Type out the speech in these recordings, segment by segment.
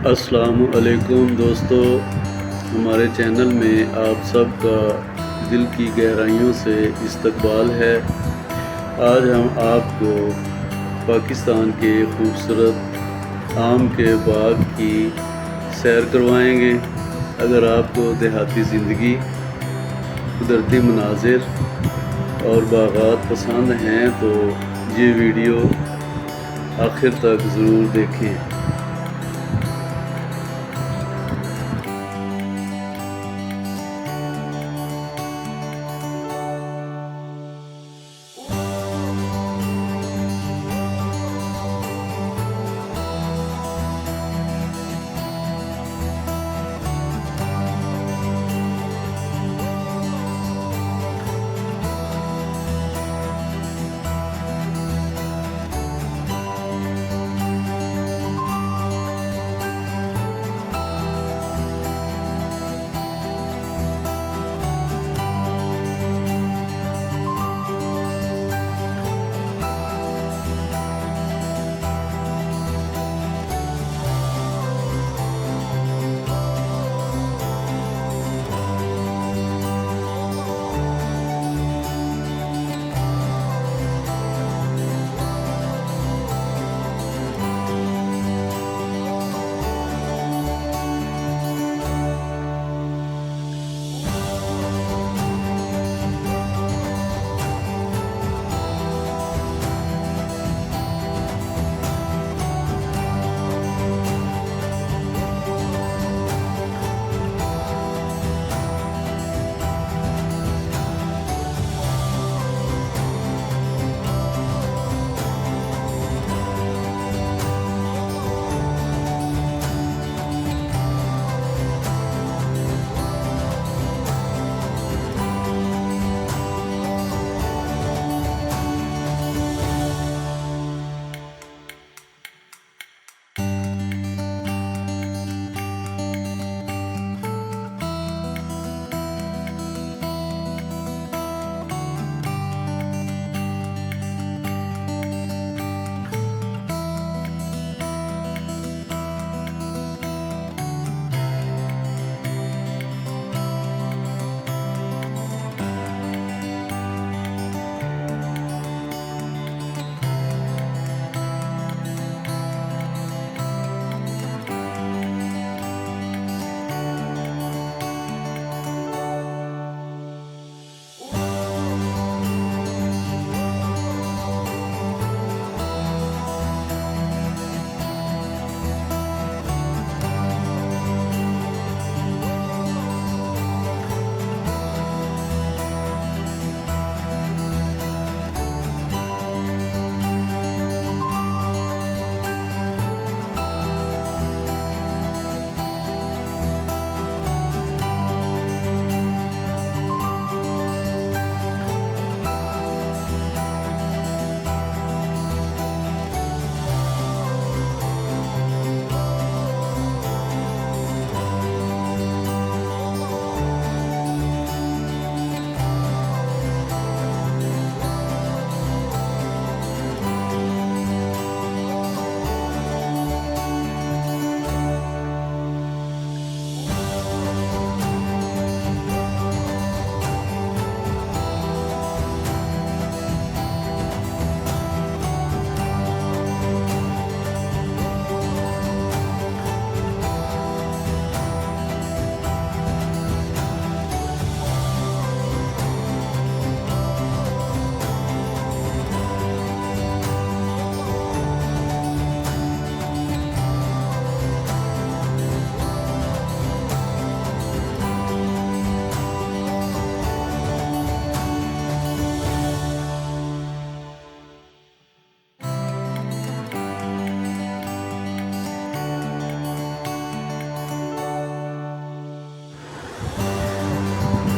السلام علیکم دوستو، ہمارے چینل میں آپ سب کا دل کی گہرائیوں سے استقبال ہے۔ آج ہم آپ کو پاکستان کے خوبصورت آم کے باغ کی سیر کروائیں گے۔ اگر آپ کو دیہاتی زندگی، قدرتی مناظر اور باغات پسند ہیں تو یہ ویڈیو آخر تک ضرور دیکھیں۔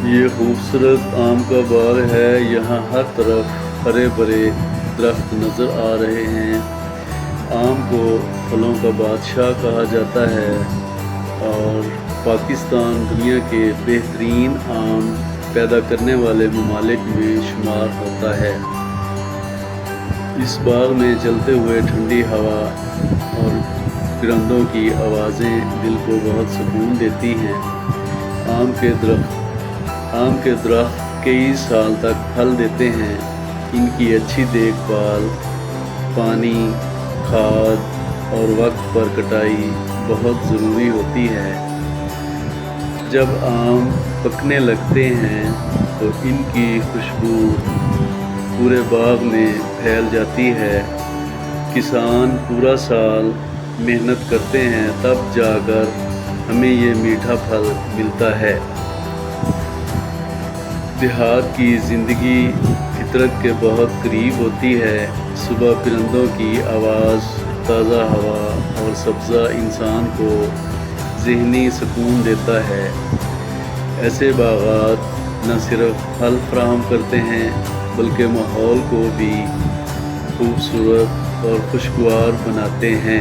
یہ خوبصورت آم کا باغ ہے۔ یہاں ہر طرف ہرے بھرے درخت نظر آ رہے ہیں۔ آم کو پھلوں کا بادشاہ کہا جاتا ہے اور پاکستان دنیا کے بہترین آم پیدا کرنے والے ممالک میں شمار ہوتا ہے۔ اس باغ میں چلتے ہوئے ٹھنڈی ہوا اور پرندوں کی آوازیں دل کو بہت سکون دیتی ہیں۔ آم کے درخت کئی سال تک پھل دیتے ہیں۔ ان کی اچھی دیکھ بھال، پانی، کھاد اور وقت پر کٹائی بہت ضروری ہوتی ہے۔ جب آم پکنے لگتے ہیں تو ان کی خوشبو پورے باغ میں پھیل جاتی ہے۔ کسان پورا سال محنت کرتے ہیں، تب جا کر ہمیں یہ میٹھا پھل ملتا ہے۔ دیہات کی زندگی فطرت کے بہت قریب ہوتی ہے۔ صبح پرندوں کی آواز، تازہ ہوا اور سبزہ انسان کو ذہنی سکون دیتا ہے۔ ایسے باغات نہ صرف پھل فراہم کرتے ہیں بلکہ ماحول کو بھی خوبصورت اور خوشگوار بناتے ہیں۔